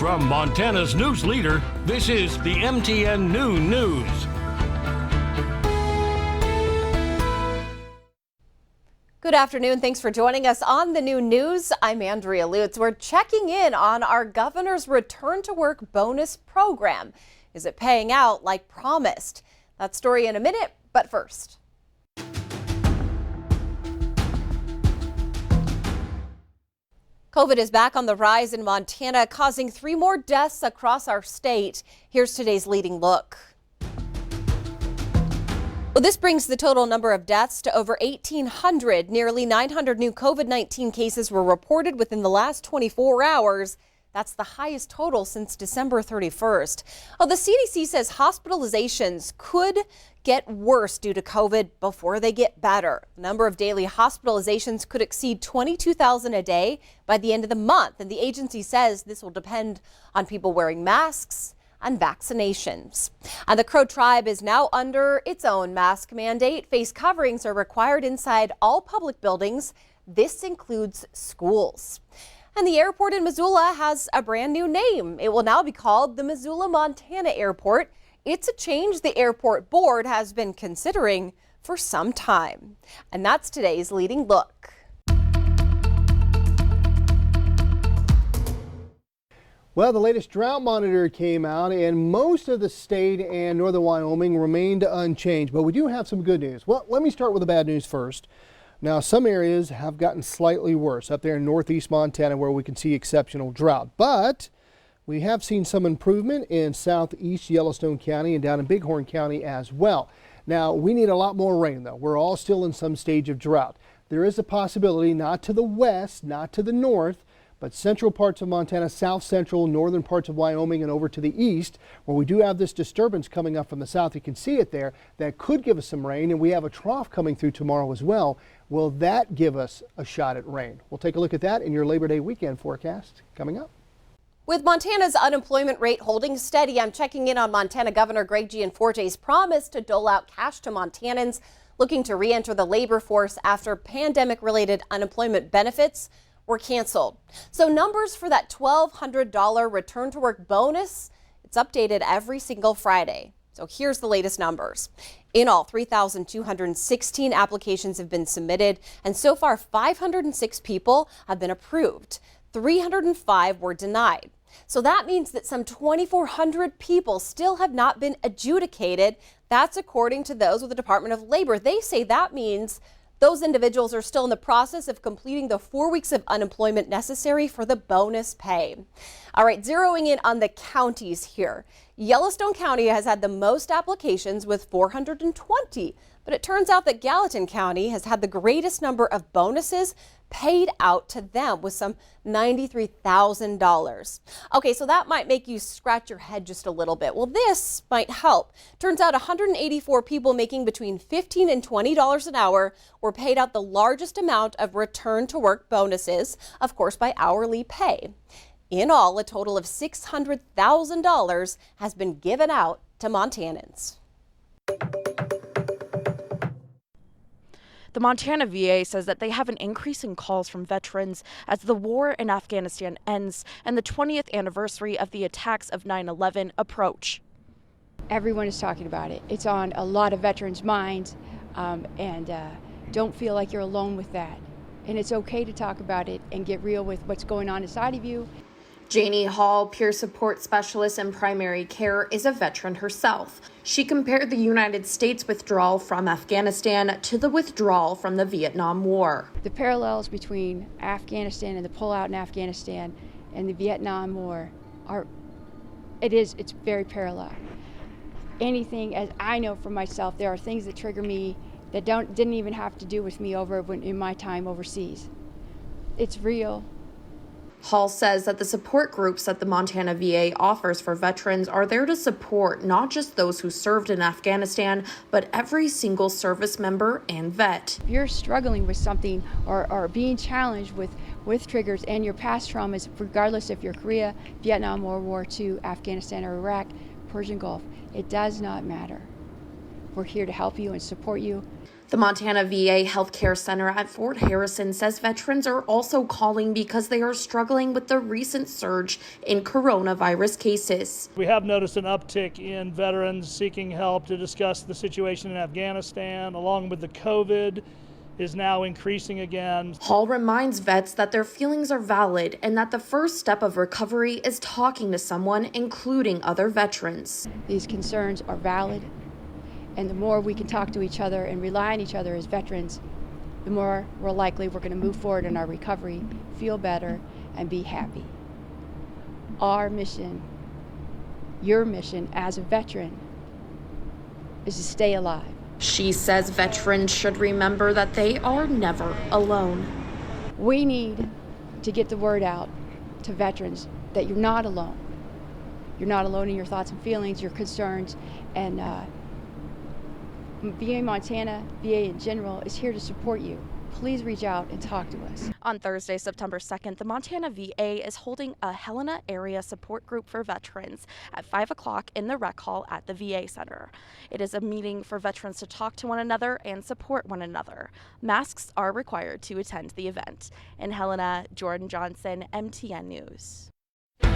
From Montana's news leader, this is the MTN Noon News. Good afternoon. Thanks for joining us on the Noon News. I'm Andrea Lutz. We're checking in on our governor's return to work bonus program. Is it paying out like promised? That story in a minute, but first. COVID is back on the rise in Montana, causing 3 more deaths across our state. Here's today's leading look. Well, this brings the total number of deaths to over 1,800. Nearly 900 new COVID-19 cases were reported within the last 24 hours. That's the highest total since December 31st. Well, the CDC says hospitalizations could get worse due to COVID before they get better. The number of daily hospitalizations could exceed 22,000 a day by the end of the month. And the agency says this will depend on people wearing masks and vaccinations. And the Crow tribe is now under its own mask mandate. Face coverings are required inside all public buildings. This includes schools. And the airport in Missoula has a brand new name. It will now be called the Missoula, Montana Airport. It's a change the airport board has been considering for some time. And that's today's leading look. Well, the latest drought monitor came out and most of the state and northern Wyoming remained unchanged. But we do have some good news. Well, let me start with the bad news first. Now, some areas have gotten slightly worse up there in northeast Montana where we can see exceptional drought. But we have seen some improvement in southeast Yellowstone County and down in Bighorn County as well. Now, we need a lot more rain, though. We're all still in some stage of drought. There is a possibility, not to the west, not to the north, but central parts of Montana, south central, northern parts of Wyoming, and over to the east, where we do have this disturbance coming up from the south. You can see it there. That could give us some rain, and we have a trough coming through tomorrow as well. Will that give us a shot at rain? We'll take a look at that in your Labor Day weekend forecast coming up. With Montana's unemployment rate holding steady, I'm checking in on Montana Governor Greg Gianforte's promise to dole out cash to Montanans looking to re-enter the labor force after pandemic-related unemployment benefits were canceled. So numbers for that $1,200 return to work bonus, it's updated every single Friday. So here's the latest numbers. In all, 3,216 applications have been submitted, and so far 506 people have been approved. 305 were denied. So that means that some 2,400 people still have not been adjudicated. That's according to those with the Department of Labor. They say that means those individuals are still in the process of completing the 4 weeks of unemployment necessary for the bonus pay. All right, zeroing in on the counties here. Yellowstone County has had the most applications with 420, but it turns out that Gallatin County has had the greatest number of bonuses paid out to them with some $93,000. Okay, so that might make you scratch your head just a little bit. Well, this might help. Turns out 184 people making between $15 and $20 an hour were paid out the largest amount of return to work bonuses, of course, by hourly pay. In all, a total of $600,000 has been given out to Montanans. The Montana VA says that they have an increase in calls from veterans as the war in Afghanistan ends and the 20th anniversary of the attacks of 9/11 approach. Everyone is talking about it. It's on a lot of veterans' minds, and don't feel like you're alone with that. And it's okay to talk about it and get real with what's going on inside of you. Janie Hall, peer support specialist in primary care, is a veteran herself. She compared the United States withdrawal from Afghanistan to the withdrawal from the Vietnam War. The parallels between Afghanistan and the pullout in Afghanistan and the Vietnam War it's very parallel. Anything, as I know for myself, there are things that trigger me that didn't even have to do with me in my time overseas. It's real. Hall says that the support groups that the Montana VA offers for veterans are there to support not just those who served in Afghanistan, but every single service member and vet. If you're struggling with something or being challenged with triggers and your past traumas, regardless if you're Korea, Vietnam, World War II, Afghanistan, or Iraq, Persian Gulf, it does not matter. We're here to help you and support you. The Montana VA Healthcare Center at Fort Harrison says veterans are also calling because they are struggling with the recent surge in coronavirus cases. We have noticed an uptick in veterans seeking help to discuss the situation in Afghanistan, along with the COVID is now increasing again. Hall reminds vets that their feelings are valid and that the first step of recovery is talking to someone, including other veterans. These concerns are valid, and the more we can talk to each other and rely on each other as veterans, the more we're likely we're going to move forward in our recovery, feel better, and be happy. Our mission, your mission as a veteran, is to stay alive. She says veterans should remember that they are never alone. We need to get the word out to veterans that you're not alone. You're not alone in your thoughts and feelings, your concerns, and VA Montana, VA in general, is here to support you. Please reach out and talk to us. On Thursday, September 2nd, the Montana VA is holding a Helena area support group for veterans at 5 o'clock in the rec hall at the VA Center. It is a meeting for veterans to talk to one another and support one another. Masks are required to attend the event. In Helena, Jordan Johnson, MTN News.